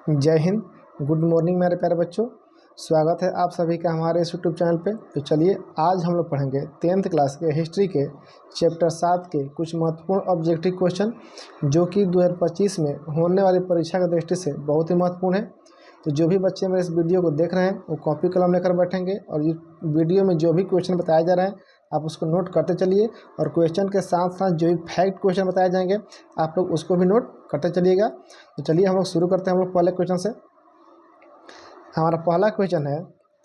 जय Hind. Good morning मेरे प्यारे बच्चों, स्वागत है आप सभी का हमारे इस यूट्यूब चैनल पे। तो चलिए आज हम लोग पढ़ेंगे 10th क्लास के हिस्ट्री के चैप्टर 7 के कुछ महत्वपूर्ण ऑब्जेक्टिव क्वेश्चन जो कि 2025 में होने वाली परीक्षा की दृष्टि से बहुत ही महत्वपूर्ण है। तो जो भी बच्चे मेरे इस वीडियो को देख रहे हैं वो कॉपी कलम लेकर बैठेंगे और ये वीडियो में जो भी क्वेश्चन बताया जा रहा है आप उसको नोट करते चलिए, और क्वेश्चन के साथ साथ जो भी फैक्ट क्वेश्चन बताए जाएंगे आप लोग उसको भी नोट करते चलिएगा। तो चलिए हम लोग शुरू करते हैं हम लोग पहले क्वेश्चन से। हमारा पहला क्वेश्चन है,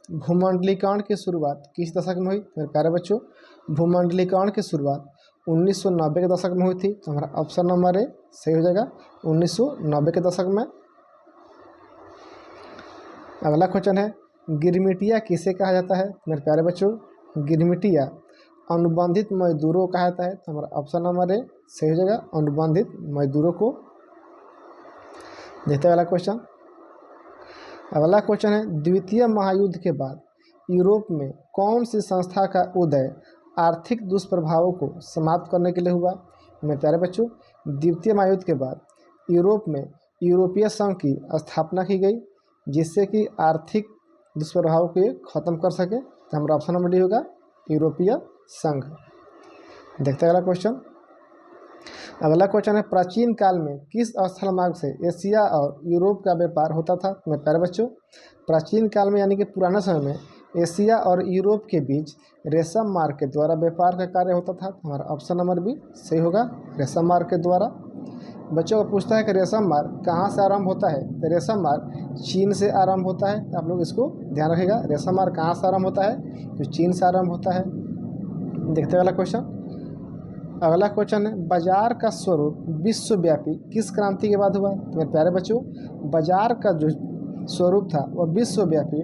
भूमंडलीकरण की शुरुआत किस दशक में हुई? मेरे प्यारे बच्चों, भूमंडलीकरण की शुरुआत 1990 के दशक में हुई थी। तो हमारा ऑप्शन नंबर ए सही हो जाएगा, 1990 के दशक में। अगला क्वेश्चन है, गिरमिटिया किसे कहा जाता है? मेरे प्यारे बच्चों, गिरमिटिया अनुबंधित मजदूरों को कहा जाता है। तो हमारा ऑप्शन नंबर ए सही हो जाएगा, अनुबंधित मजदूरों को। देखते हैं अगला क्वेश्चन। अगला क्वेश्चन है, द्वितीय महायुद्ध के बाद यूरोप में कौन सी संस्था का उदय आर्थिक दुष्प्रभावों को समाप्त करने के लिए हुआ? मेरे प्यारे बच्चों, द्वितीय महायुद्ध के बाद यूरोप में यूरोपीय संघ की स्थापना की गई जिससे कि आर्थिक दुष्प्रभावों को खत्म कर सके। तो हमारा ऑप्शन नंबर डी होगा, यूरोपीय संघ। देखते हैं अगला क्वेश्चन। अगला क्वेश्चन है, प्राचीन काल में किस स्थल मार्ग से एशिया और यूरोप का व्यापार होता था? मेरे प्यारे बच्चों, प्राचीन काल में यानी कि पुराने समय में एशिया और यूरोप के बीच रेशम मार्ग के द्वारा व्यापार का कार्य होता था। हमारा ऑप्शन नंबर बी सही होगा, रेशम मार्ग के द्वारा। बच्चों को पूछता है कि रेशम मार्ग कहाँ से आरंभ होता है? तो रेशम मार्ग चीन से आरंभ होता है। आप लोग इसको ध्यान रखिएगा, रेशम मार्ग कहाँ से आरंभ होता है? तो चीन से आरंभ होता है। देखते हैं अगला क्वेश्चन। अगला क्वेश्चन है, बाजार का स्वरूप विश्वव्यापी किस क्रांति के बाद हुआ? तो मेरे प्यारे बच्चों, बाजार का जो स्वरूप था वह विश्वव्यापी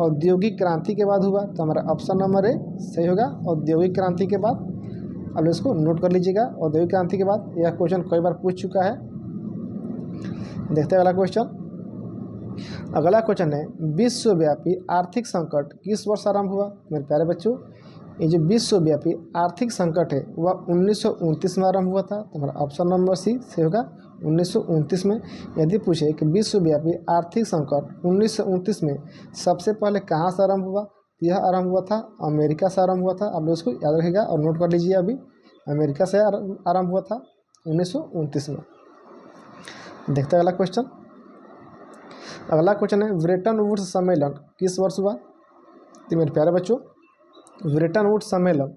औद्योगिक क्रांति के बाद हुआ। तो हमारा ऑप्शन नंबर ए सही होगा, औद्योगिक क्रांति के बाद। अब इसको नोट कर लीजिएगा, औद्योगिक क्रांति के बाद। यह क्वेश्चन कई बार पूछ चुका है। देखते हैं अगला क्वेश्चन। अगला क्वेश्चन है, विश्वव्यापी आर्थिक संकट किस वर्ष आरंभ हुआ? मेरे प्यारे बच्चों, ये जो विश्वव्यापी आर्थिक संकट है वह 1929 में आरंभ हुआ था। तो हमारा ऑप्शन नंबर सी सही होगा, 1929 में। यदि पूछे कि विश्वव्यापी आर्थिक संकट 1929 में सबसे पहले कहाँ से आरंभ हुआ, तो यह आरंभ हुआ था अमेरिका से आरंभ हुआ था। आप लोग इसको याद रखिएगा और नोट कर लीजिए। अभी अमेरिका से आरंभ हुआ था 1929 में। देखते हैं अगला क्वेश्चन। अगला क्वेश्चन है, ब्रेटन वुड्स सम्मेलन किस वर्ष हुआ? तो मेरे प्यारे बच्चों, ब्रेटन वुड्स सम्मेलन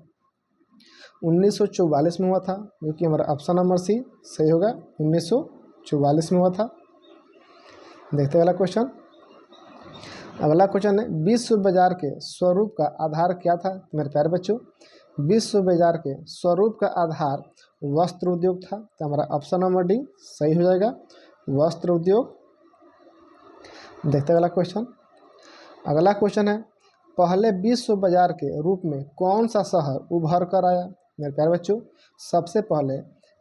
1944 में हुआ था, जो कि हमारा ऑप्शन नंबर सी सही होगा, 1944 में हुआ था। देखते हैं अगला क्वेश्चन। अगला क्वेश्चन है, विश्व बाजार के स्वरूप का आधार क्या था? मेरे प्यारे बच्चों, विश्व बाजार के स्वरूप का आधार वस्त्र उद्योग था। तो हमारा ऑप्शन नंबर डी सही हो जाएगा, वस्त्र उद्योग। देखते हैं अगला क्वेश्चन। अगला क्वेश्चन है, पहले विश्व बाजार के रूप में कौन सा शहर उभर कर आया? मेरे प्यारे बच्चों, सबसे पहले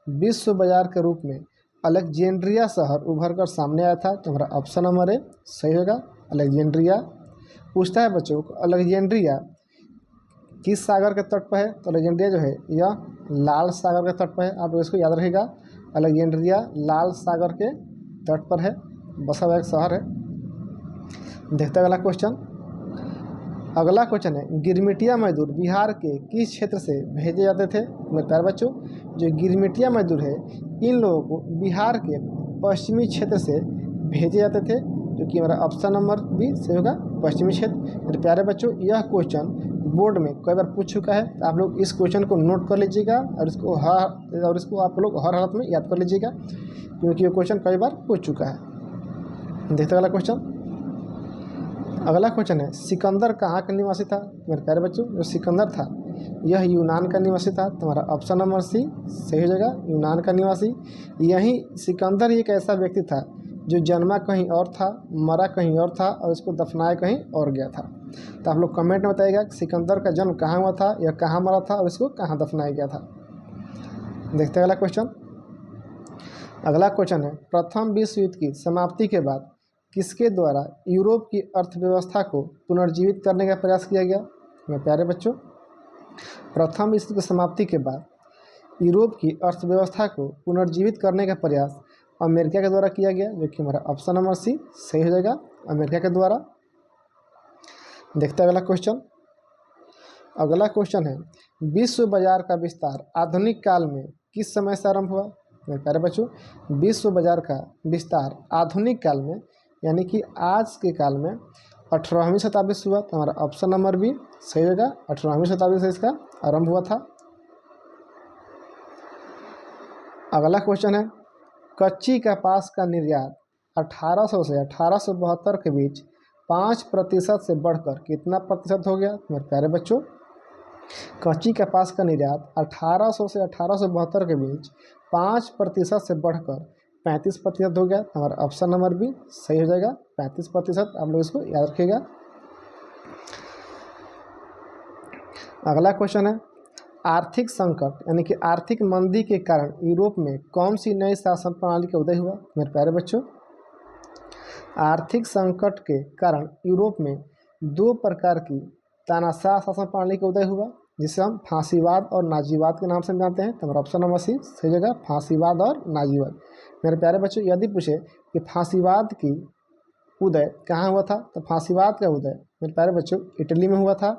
विश्व बाजार के रूप में अलेक्जेंड्रिया शहर उभर कर सामने आया था। तो हमारा ऑप्शन नंबर ए सही होगा, अलेक्जेंड्रिया। पूछता है बच्चों, अलेक्जेंड्रिया किस सागर के तट पर है? तो अलेक्जेंड्रिया जो है यह लाल सागर के तट पर है। आप इसको याद रखिएगा, अलेक्जेंड्रिया लाल सागर के तट पर है, बसा हुआ एक शहर है। देखते हैं अगला क्वेश्चन। अगला क्वेश्चन है, गिरमिटिया मजदूर बिहार के किस क्षेत्र से भेजे जाते थे? मेरे प्यारे बच्चों, जो गिरमिटिया मजदूर है इन लोगों को बिहार के पश्चिमी क्षेत्र से भेजे जाते थे, जो कि हमारा ऑप्शन नंबर बी सही होगा, पश्चिमी क्षेत्र। मेरे प्यारे बच्चों, यह क्वेश्चन बोर्ड में कई बार पूछ चुका है। तो आप लोग इस क्वेश्चन को नोट कर लीजिएगा और इसको आप लोग हर हालत में याद कर लीजिएगा, क्योंकि ये क्वेश्चन कई बार पूछ चुका है। देखते हैं अगला क्वेश्चन। अगला क्वेश्चन है, सिकंदर कहाँ का निवासी था? मेरे प्यारे बच्चों, जो सिकंदर था यह यूनान का निवासी था। तुम्हारा ऑप्शन नंबर सी सही हो जाएगा, यूनान का निवासी। यही सिकंदर एक ऐसा व्यक्ति था जो जन्मा कहीं और था, मरा कहीं और था और इसको दफनाया कहीं और गया था। तो आप लोग कमेंट में बताइएगा कि सिकंदर का जन्म कहाँ हुआ था, या कहाँ मरा था और इसको कहाँ दफनाया गया था। देखते हैं अगला क्वेश्चन। अगला क्वेश्चन है, प्रथम विश्व युद्ध की समाप्ति के बाद किसके द्वारा यूरोप की अर्थव्यवस्था को पुनर्जीवित करने का प्रयास किया गया? मेरे प्यारे बच्चों, प्रथम विश्व युद्ध की समाप्ति के बाद यूरोप की अर्थव्यवस्था को पुनर्जीवित करने का प्रयास अमेरिका के द्वारा किया गया, जो कि हमारा ऑप्शन नंबर सी सही हो जाएगा, अमेरिका के द्वारा। देखते हैं अगला क्वेश्चन। अगला क्वेश्चन है, विश्व बाजार का विस्तार आधुनिक काल में किस समय से आरंभ हुआ? मेरे प्यारे बच्चों, विश्व बाजार का विस्तार आधुनिक काल में यानी कि आज के काल में 18वीं शताब्दी से हुआ, तो हमारा ऑप्शन नंबर बी सही होगा, 18वीं शताब्दी से इसका आरंभ हुआ था। अगला क्वेश्चन है, कच्ची कपास का निर्यात 1800 से 1872 के बीच 5% से बढ़कर कितना प्रतिशत हो गया? मेरे प्यारे बच्चों, कच्ची कपास का निर्यात 1800 से 1872 के बीच 5% से बढ़कर 35% हो गया। हमारा ऑप्शन नंबर बी सही हो जाएगा, 35%। आप लोग इसको याद रखिएगा। अगला क्वेश्चन है, आर्थिक संकट यानी कि आर्थिक मंदी के कारण यूरोप में कौन सी नई शासन प्रणाली का उदय हुआ? मेरे प्यारे बच्चों, आर्थिक संकट के कारण यूरोप में 2 प्रकार की तानाशाह शासन प्रणाली का उदय हुआ, जिसे हम फांसीवाद और नाजीवाद के नाम से जानते हैं। तो हमारा ऑप्शन नंबर सी सही जगह, फांसीवाद और नाजीवाद। मेरे प्यारे बच्चों, यदि पूछे कि फांसीवाद की उदय कहाँ हुआ था, तो फांसीवाद का उदय मेरे प्यारे बच्चों इटली में हुआ था,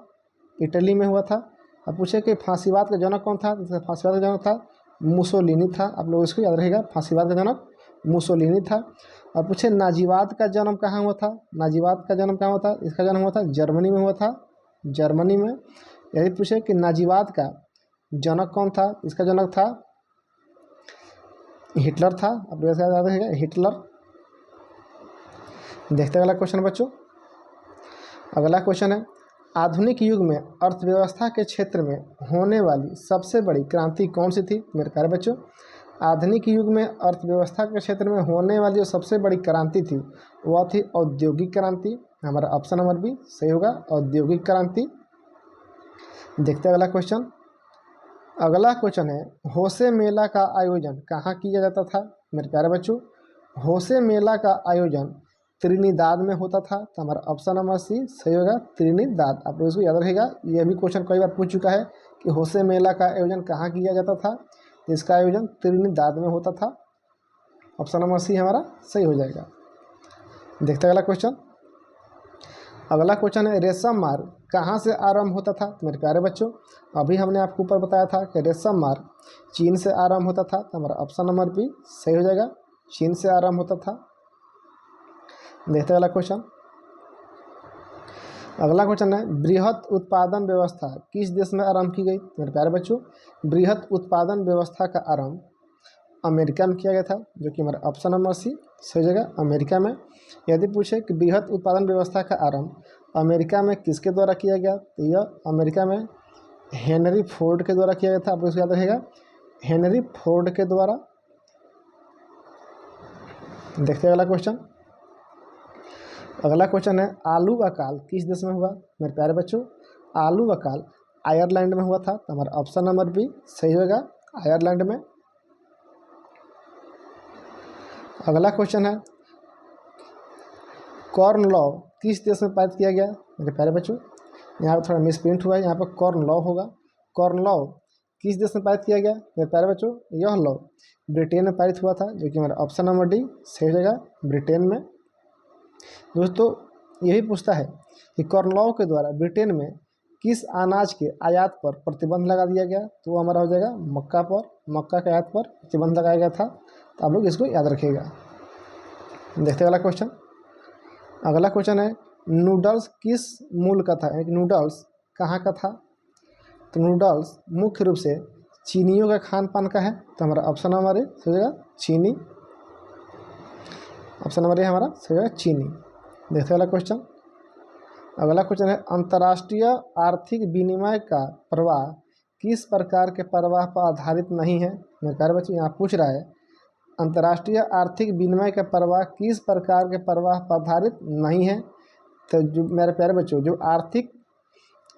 इटली में हुआ था। अब पूछे कि फांसीवाद का जनक कौन था, तो फांसीवाद का जनक था मुसोलिनी था। आप लोग इसको याद रखिएगा, फांसीवाद का जनक मुसोलिनी था। और पूछे नाजीवाद का जन्म कहाँ हुआ था, नाजीवाद का जन्म कहाँ हुआ था, इसका जन्म हुआ था जर्मनी में हुआ था, जर्मनी में। यदि पूछे कि नाजीवाद का जनक कौन था, इसका जनक था हिटलर था। आप लोग याद रखिएगा, हिटलर। देखते हैं अगला क्वेश्चन बच्चों। अगला क्वेश्चन है, आधुनिक युग में अर्थव्यवस्था के क्षेत्र में होने वाली सबसे बड़ी क्रांति कौन सी थी? मेरे प्यारे बच्चों, आधुनिक युग में अर्थव्यवस्था के क्षेत्र में होने वाली जो सबसे बड़ी क्रांति थी वह थी औद्योगिक क्रांति। हमारा ऑप्शन नंबर बी सही होगा, औद्योगिक क्रांति। देखते हैं अगला क्वेश्चन। अगला क्वेश्चन है, होसे मेला का आयोजन कहाँ किया जाता था? मेरे प्यारे बच्चों, होसे मेला का आयोजन त्रिनिदाद में होता था। तो हमारा ऑप्शन नंबर सी सही होगा, त्रिनिदाद। आप लोग इसको याद रखिएगा, यह भी क्वेश्चन कई बार पूछ चुका है कि होसे मेला का आयोजन कहाँ किया जाता था। इसका आयोजन त्रिनिदाद में होता था। ऑप्शन नंबर सी हमारा सही हो जाएगा। देखते हैं अगला क्वेश्चन। अगला क्वेश्चन है, रेशम मार्ग कहाँ से आरंभ होता था? मेरे प्यारे बच्चों, अभी हमने आपको ऊपर बताया था कि रेशम मार्ग चीन से आरंभ होता था। तो हमारा ऑप्शन नंबर बी सही हो जाएगा, चीन से आरंभ होता था। देखते हैं अगला क्वेश्चन। अगला क्वेश्चन है, बृहत उत्पादन व्यवस्था किस देश में आरंभ की गई? मेरे प्यारे बच्चों, बृहत उत्पादन व्यवस्था का आरंभ अमेरिका में किया गया था, जो कि हमारा ऑप्शन नंबर सी सही जगह, अमेरिका में। यदि पूछे कि बृहत उत्पादन व्यवस्था का आरंभ अमेरिका में किसके द्वारा किया गया, तो यह अमेरिका में हेनरी फोर्ड के द्वारा किया गया था। आप इसको याद रखिएगा, हेनरी फोर्ड के द्वारा। देखते हैं अगला क्वेश्चन। अगला क्वेश्चन है, आलू अकाल किस देश में हुआ? मेरे प्यारे बच्चों, आलू अकाल आयरलैंड में हुआ था। तो हमारा ऑप्शन नंबर बी सही होगा, आयरलैंड में। अगला क्वेश्चन है, कॉर्न लॉ किस देश में पारित किया गया? मेरे प्यारे बच्चों, यहाँ पर थोड़ा मिसप्रिंट हुआ है, यहाँ पर कॉर्न लॉ होगा। कॉर्न लॉ किस देश में पारित किया गया? मेरे प्यारे बच्चों, यह लॉ ब्रिटेन में पारित हुआ था, जो कि हमारा ऑप्शन नंबर डी सही जगह, ब्रिटेन में। दोस्तों, यही पूछता है कि कॉर्न लॉ के द्वारा ब्रिटेन में किस अनाज के आयात पर प्रतिबंध लगा दिया गया? तो वो हमारा हो जाएगा मक्का पर, मक्का के आयात पर प्रतिबंध लगाया गया था। तो आप लोग इसको याद रखिएगा। देखते हैं अगला क्वेश्चन। अगला क्वेश्चन है, नूडल्स किस मूल का था, यानी कि नूडल्स कहाँ का था? तो नूडल्स मुख्य रूप से चीनियों का खान पान का है। तो हमारा ऑप्शन नंबर ए सही होगा, चीनी। ऑप्शन नंबर ए हमारा सही होगा, चीनी। देखते हैं अगला क्वेश्चन। अगला क्वेश्चन है, अंतर्राष्ट्रीय आर्थिक विनिमय का प्रवाह किस प्रकार के प्रवाह पर आधारित नहीं है? मेरे प्यारे बच्चों, यहाँ पूछ रहा है अंतर्राष्ट्रीय आर्थिक विनिमय का प्रवाह किस प्रकार के प्रवाह पर आधारित नहीं है। तो जो मेरे प्यारे बच्चों, जो आर्थिक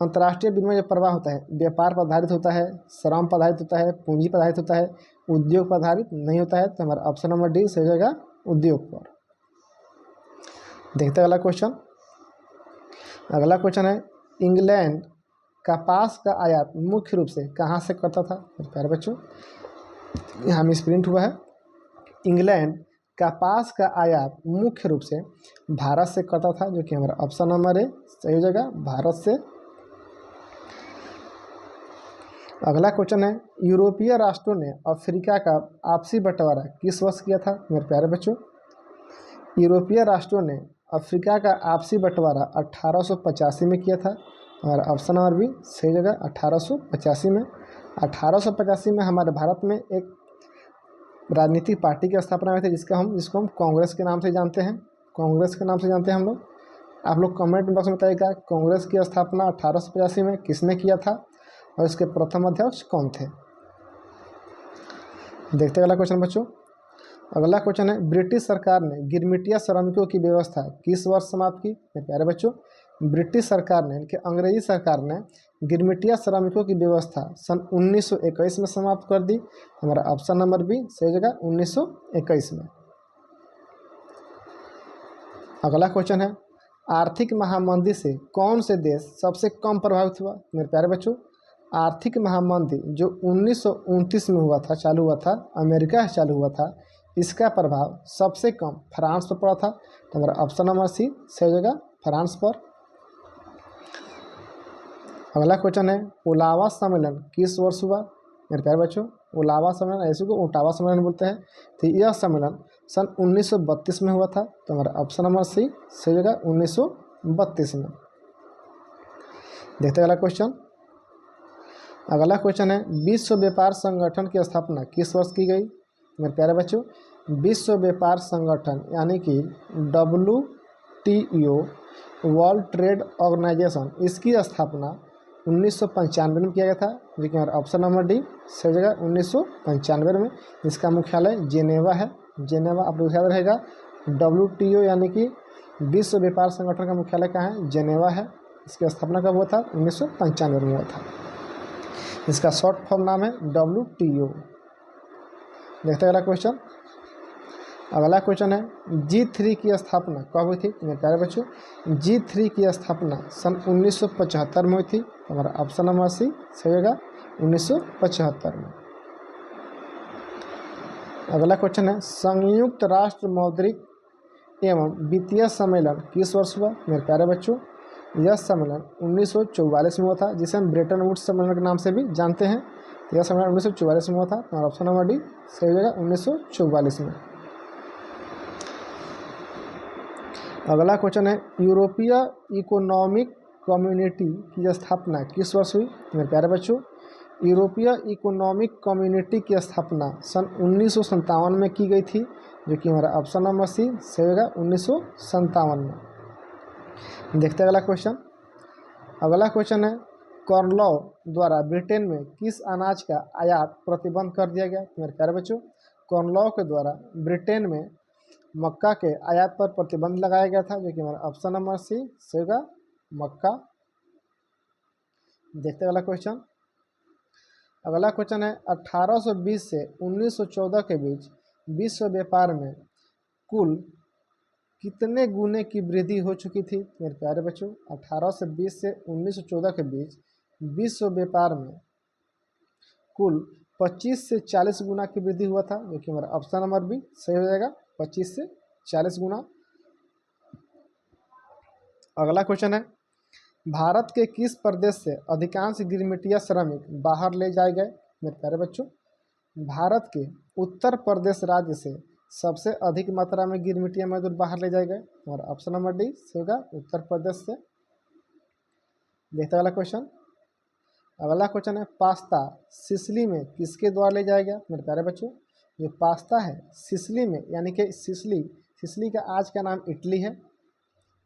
अंतर्राष्ट्रीय विनिमय जो प्रवाह होता है, व्यापार पर आधारित होता है, श्रम पर आधारित होता है, पूंजी पर आधारित होता है, उद्योग पर आधारित नहीं होता है। तो हमारा ऑप्शन नंबर डी सही जाएगा, उद्योग पर। देखते हैं अगला क्वेश्चन। अगला क्वेश्चन है, इंग्लैंड कपास का आयात मुख्य रूप से कहाँ से करता था? मेरे प्यारे बच्चों, यहाँ मिसप्रिंट हुआ है। इंग्लैंड कपास का आयात मुख्य रूप से भारत से करता था, जो कि हमारा ऑप्शन नंबर ए सही हो जाएगा, भारत से। अगला क्वेश्चन है, यूरोपीय राष्ट्रों ने अफ्रीका का आपसी बंटवारा किस वर्ष किया था मेरे प्यारे बच्चों? यूरोपीय राष्ट्रों ने अफ्रीका का आपसी बंटवारा 1885 में किया था, और ऑप्शन नंबर बी सही जगह 1885 में। 1885 में हमारे भारत में एक राजनीतिक पार्टी की स्थापना हुई थी, जिसको हम कांग्रेस के नाम से जानते हैं, कांग्रेस के नाम से जानते हैं हम लोग। आप लोग कमेंट बॉक्स में बताइएगा कांग्रेस की स्थापना 1885 में किसने किया था और इसके प्रथम अध्यक्ष कौन थे। देखते हैं अगला क्वेश्चन बच्चों। अगला क्वेश्चन है, ब्रिटिश सरकार ने गिरमिटिया श्रमिकों की व्यवस्था किस वर्ष समाप्त की मेरे प्यारे बच्चों? ब्रिटिश सरकार ने, इनके अंग्रेजी सरकार ने गिरमिटिया श्रमिकों की व्यवस्था सन 1921 में समाप्त कर दी। हमारा ऑप्शन नंबर बी सही जगह 1921 में। अगला क्वेश्चन है, आर्थिक महामंदी से कौन से देश सबसे कम प्रभावित हुआ मेरे प्यारे बच्चों? आर्थिक महामंदी जो 1929 में हुआ था, चालू हुआ था, अमेरिका से चालू हुआ था, इसका प्रभाव सबसे कम फ्रांस पर पड़ा था। तो हमारा ऑप्शन नंबर सी सही जगह फ्रांस पर। अगला क्वेश्चन है, ओटावा सम्मेलन किस वर्ष हुआ मेरे प्यारे बच्चों? ओटावा सम्मेलन, ऐसे को ओटावा सम्मेलन बोलते हैं। तो यह सम्मेलन सन 1932 में हुआ था। तो हमारा ऑप्शन नंबर सी सही जगह 1932 में। देखते हैं अगला क्वेश्चन। अगला क्वेश्चन है, विश्व व्यापार संगठन की स्थापना किस वर्ष की गई मेरे प्यारे बच्चों? विश्व व्यापार संगठन यानी कि WTO वर्ल्ड ट्रेड ऑर्गेनाइजेशन, इसकी स्थापना 1995 में किया गया था, जो कि हमारा ऑप्शन नंबर डी सही जगह 1995 में। इसका मुख्यालय जेनेवा है, जेनेवा आप लोग याद रहेगा। WTO यानी कि विश्व व्यापार संगठन का मुख्यालय कहाँ है? जेनेवा है। इसकी स्थापना कब हुआ था? 1995 में हुआ था। इसका शॉर्ट फॉर्म नाम है WTO। देखते हैं अगला क्वेश्चन। अगला क्वेश्चन है, G3 की स्थापना कब हुई थी मेरे प्यारे बच्चों? G3 की स्थापना सन 1975 में हुई थी। हमारा ऑप्शन नंबर सी सही होगा 1975 में। अगला क्वेश्चन है, संयुक्त राष्ट्र मौद्रिक एवं वित्तीय सम्मेलन किस वर्ष हुआ मेरे प्यारे बच्चों? यह सम्मेलन 1944 में हुआ था, जिसे हम ब्रेटन वुड्स सम्मेलन के नाम से भी जानते हैं। यह सम्मेलन 1944 में हुआ था। हमारा ऑप्शन नंबर डी सही जगह 1944 में। अगला क्वेश्चन है, यूरोपीय इकोनॉमिक कम्युनिटी की स्थापना किस वर्ष हुई मेरे प्यारे बच्चों? यूरोपीय इकोनॉमिक कम्युनिटी की स्थापना सन 1957 में की गई थी, जो कि हमारा ऑप्शन नंबर सी सही होगा 1957 में। देखते हैं अगला क्वेश्चन। अगला क्वेश्चन है, कॉर्नलॉ द्वारा ब्रिटेन में किस अनाज का आयात प्रतिबंध कर दिया गया मेरे प्यारे बच्चों? कॉर्नलॉ के द्वारा ब्रिटेन में मक्का के आयात पर प्रतिबंध लगाया गया था, जो कि हमारा ऑप्शन नंबर सी सही होगा मक्का। देखते हैं अगला क्वेश्चन। अगला क्वेश्चन है, 1820 से 1914 के बीच विश्व व्यापार में कुल कितने गुने की वृद्धि हो चुकी थी मेरे प्यारे बच्चों? 1820 से 1914 के बीच विश्व व्यापार में कुल 25 से 40 गुना की वृद्धि हुआ था, जो कि हमारा ऑप्शन नंबर बी सही हो जाएगा 25 से 40 गुना। अगला क्वेश्चन है, भारत के किस प्रदेश से अधिकांश गिरमिटिया श्रमिक बाहर ले जाए गए मेरे प्यारे बच्चों? भारत के उत्तर प्रदेश राज्य से सबसे अधिक मात्रा में गिरमिटिया मजदूर बाहर ले जाए गए। और ऑप्शन नंबर डी सही होगा उत्तर प्रदेश से। देखते हैं अगला क्वेश्चन। अगला क्वेश्चन है, पास्ता सिसिली में किसके द्वारा ले जाया गया मेरे प्यारे बच्चों? जो पास्ता है सिसिली में, यानी कि सिसिली का आज का नाम इटली है,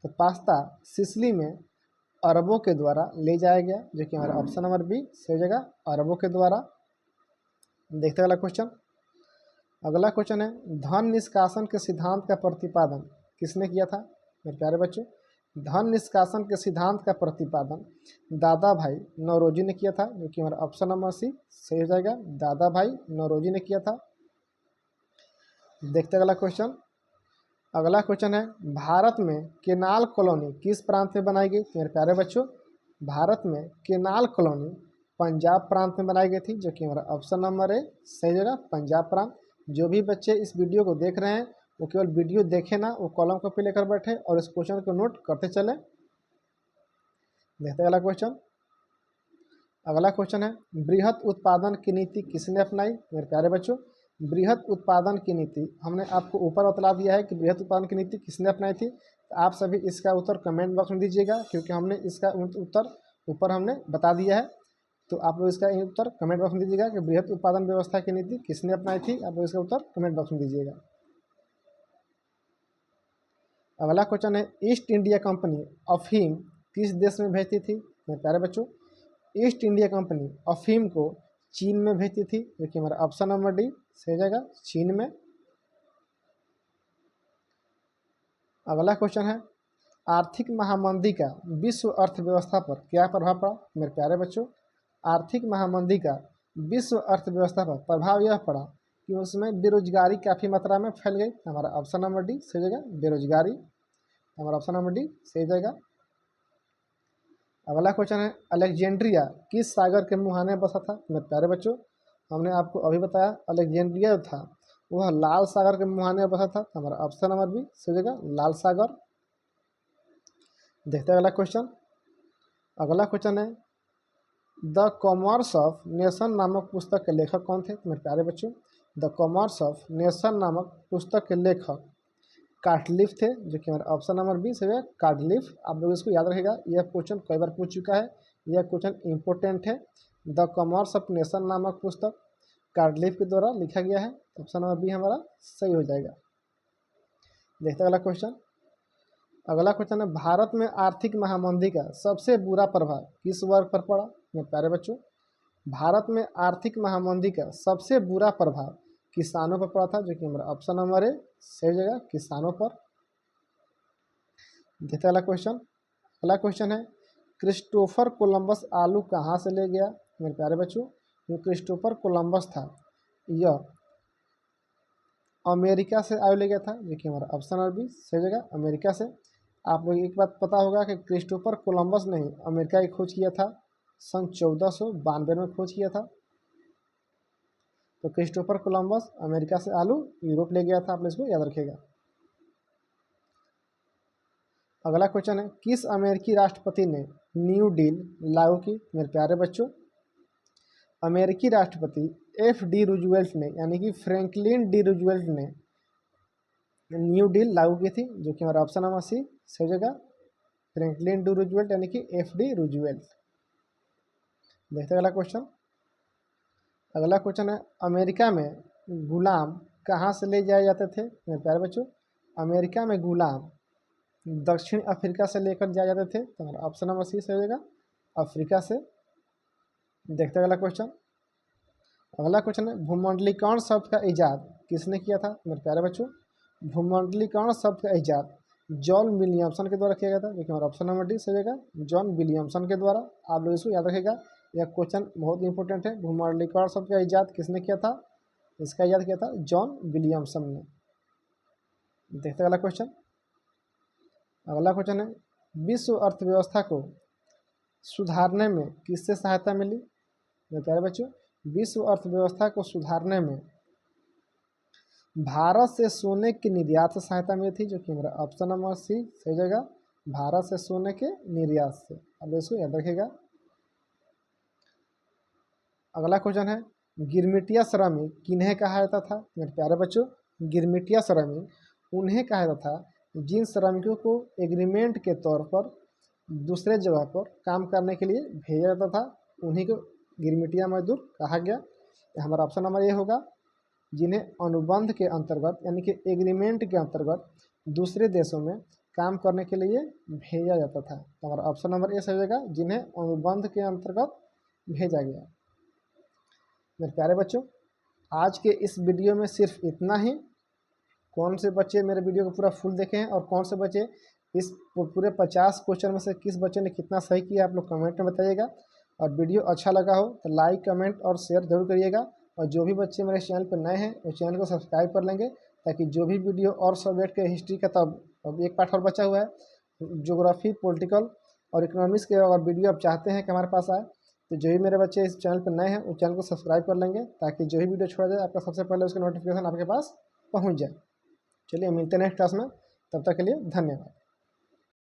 तो पास्ता सिसिली में अरबों के द्वारा ले जाया गया, जो कि हमारा ऑप्शन नंबर बी सही जगह अरबों के द्वारा। देखते हैं अगला क्वेश्चन। अगला क्वेश्चन है, धन निष्कासन के सिद्धांत का प्रतिपादन किसने किया था मेरे प्यारे बच्चों? धन निष्कासन के सिद्धांत का प्रतिपादन दादा भाई नौरोजी ने किया था, जो कि हमारा ऑप्शन नंबर सी सही हो जाएगा दादा भाई नौरोजी ने किया था। देखते हैं अगला क्वेश्चन। अगला क्वेश्चन है, भारत में केनाल कॉलोनी किस प्रांत में बनाई गई मेरे प्यारे बच्चों? भारत में केनाल कॉलोनी पंजाब प्रांत में बनाई गई थी, जो कि हमारा ऑप्शन नंबर है सही जगह पंजाब प्रांत। जो भी बच्चे इस वीडियो को देख रहे हैं वो केवल वीडियो देखे ना, वो कॉलम कॉपी लेकर बैठे और इस क्वेश्चन को नोट करते चले। देखते हैं अगला क्वेश्चन। अगला क्वेश्चन है बृहत उत्पादन की नीति किसने अपनाई? मेरे प्यारे बच्चों, बृहत उत्पादन की नीति हमने आपको ऊपर बतला दिया है कि बृहत उत्पादन की नीति किसने अपनाई थी। तो आप सभी इसका उत्तर कमेंट बॉक्स में दीजिएगा, क्योंकि हमने इसका उत्तर ऊपर हमने बता दिया है। तो आप लोग इसका उत्तर कमेंट बॉक्स में दीजिएगा कि बृहत उत्पादन व्यवस्था की नीति किसने अपनाई थी। आप लोग इसका उत्तर कमेंट बॉक्स में दीजिएगा। अगला क्वेश्चन है ईस्ट इंडिया कंपनी अफीम किस देश में भेजती थी? मेरे प्यारे बच्चों, ईस्ट इंडिया कंपनी अफीम को चीन में भेजती थी, जो कि हमारा ऑप्शन नंबर डी सही हो जाएगा, चीन में। अगला क्वेश्चन है आर्थिक महामंदी का विश्व अर्थव्यवस्था पर क्या प्रभाव पड़ा? मेरे प्यारे बच्चों, आर्थिक महामंदी का विश्व अर्थव्यवस्था पर प्रभाव यह पड़ा कि उसमें बेरोजगारी काफ़ी मात्रा में फैल गई। हमारा ऑप्शन नंबर डी सही हो जाएगा, बेरोजगारी। हमारा ऑप्शन नंबर डी सही हो जाएगा। अगला क्वेश्चन है अलेक्जेंड्रिया किस सागर के मुहाने बसा था? मेरे प्यारे बच्चों, हमने आपको अभी बताया अलेक्जेंड्रिया जो था वह लाल सागर के मुहाने बसा था। हमारा ऑप्शन नंबर बी सही हो जाएगा, लाल सागर। देखते हैं अगला क्वेश्चन। अगला क्वेश्चन है द कॉमर्स ऑफ नेशन नामक पुस्तक के लेखक कौन थे? मेरे प्यारे बच्चों, द कॉमर्स ऑफ नेशन नामक पुस्तक के लेखक कार्टलिफ थे, जो कि हमारा ऑप्शन नंबर बी से है, कार्टलिफ। आप लोग इसको याद रखेगा, यह क्वेश्चन कई बार पूछ चुका है, यह क्वेश्चन इंपॉर्टेंट है। द कॉमर्स ऑफ नेशन नामक पुस्तक कार्टलिफ के द्वारा लिखा गया है। ऑप्शन नंबर बी हमारा सही हो जाएगा। देखते हैं अगला क्वेश्चन। अगला क्वेश्चन है भारत में आर्थिक महामंदी का सबसे बुरा प्रभाव किस वर्ग पर पड़ा? मेरे प्यारे बच्चों, भारत में आर्थिक महामंदी का सबसे बुरा प्रभाव किसानों पर पड़ा था, जो कि हमारा ऑप्शन नंबर ए सही जगह, किसानों पर। देखते अगला क्वेश्चन। अगला क्वेश्चन है क्रिस्टोफर कोलंबस आलू कहाँ से ले गया? मेरे प्यारे बच्चों, जो क्रिस्टोफर कोलंबस था यह अमेरिका से आलू ले गया था, जो कि हमारा ऑप्शन नंबर बी सही जगह, अमेरिका से। आप लोग एक बात पता होगा कि क्रिस्टोफर कोलंबस ने अमेरिका की खोज किया था, सन 1492 में खोज किया था। तो क्रिस्टोफर कोलंबस अमेरिका से आलू यूरोप ले गया था, आप लोग इसको याद रखिएगा। अगला क्वेश्चन है किस अमेरिकी राष्ट्रपति ने न्यू डील लागू की? मेरे प्यारे बच्चों, अमेरिकी राष्ट्रपति एफ डी रूजवेल्ट ने, यानी कि फ्रैंकलिन डी रूजवेल्ट ने न्यू डील लागू की थी, जो कि हमारा ऑप्शन नंबर सी सही जगह, फ्रैंकलिन डी रूजवेल्ट यानी कि एफ डी रूजवेल्ट। देखते हैं अगला क्वेश्चन। अगला क्वेश्चन है अमेरिका में गुलाम कहाँ से ले जाए जाते थे? मेरे प्यारे बच्चों, अमेरिका में गुलाम दक्षिण अफ्रीका से लेकर जाए जाते थे। तो हमारा ऑप्शन नंबर सी सही होगा, अफ्रीका से। देखते हैं अगला क्वेश्चन। अगला क्वेश्चन है भूमंडलीकरण शब्द का इजाद किसने किया था? मेरे प्यारे बच्चों, भूमंडलीकरण शब्द का इजाद जॉन विलियमसन के द्वारा किया गया था, लेकिन हमारा ऑप्शन नंबर डी सही होगा, जॉन विलियमसन के द्वारा। आप लोग इसको याद रखेगा, यह क्वेश्चन बहुत इंपॉर्टेंट है। भूमंडलीकरण शब्द का इजाद किसने किया था? इसका इजाद किया था जॉन विलियमसन ने। देखते हैं अगला क्वेश्चन। अगला क्वेश्चन है विश्व अर्थव्यवस्था को सुधारने में किससे सहायता मिली? मेरे प्यारे बच्चों, विश्व अर्थव्यवस्था को सुधारने में भारत से सोने के निर्यात से सहायता मिली थी, जो कि हमारा ऑप्शन नंबर सी सही जगह, भारत से सोने के निर्यात से। अब इसको याद रखिएगा। अगला क्वेश्चन है गिरमिटिया श्रमिक किन्हें कहा जाता था? मेरे प्यारे बच्चों, गिरमिटिया श्रमिक उन्हें कहा जाता था जिन श्रमिकों को एग्रीमेंट के तौर पर दूसरे जगह पर काम करने के लिए भेजा जाता था, उन्हीं को गिरमिटिया मजदूर कहा गया। हमारा ऑप्शन नंबर ये होगा, जिन्हें अनुबंध के अंतर्गत यानी कि एग्रीमेंट के अंतर्गत दूसरे देशों में काम करने के लिए भेजा जाता था। तो हमारा ऑप्शन नंबर ए सही होगा, जिन्हें अनुबंध के अंतर्गत भेजा गया। मेरे प्यारे बच्चों, आज के इस वीडियो में सिर्फ इतना ही। कौन से बच्चे मेरे वीडियो को पूरा फुल देखे हैं और कौन से बच्चे इस पूरे 50 क्वेश्चन में से किस बच्चे ने कितना सही किया, आप लोग कमेंट में बताइएगा। और वीडियो अच्छा लगा हो तो लाइक, कमेंट और शेयर जरूर करिएगा। और जो भी बच्चे मेरे चैनल पर नए हैं वो चैनल को सब्सक्राइब कर लेंगे, ताकि जो भी वीडियो और सब्जेक्ट के हिस्ट्री का, तब अब एक पार्ट और बचा हुआ है, ज्योग्राफी, पॉलिटिकल और इकोनॉमिक्स के अगर वीडियो आप चाहते हैं कि हमारे पास आए, तो जो भी मेरे बच्चे इस चैनल पर नए हैं वो चैनल को सब्सक्राइब कर लेंगे, ताकि जो भी वीडियो छोड़ा जाए आपका सबसे पहले उसका नोटिफिकेशन आपके पास पहुँच जाए। चलिए मिलते हैं नेक्स्ट क्लास में, तब तक के लिए धन्यवाद।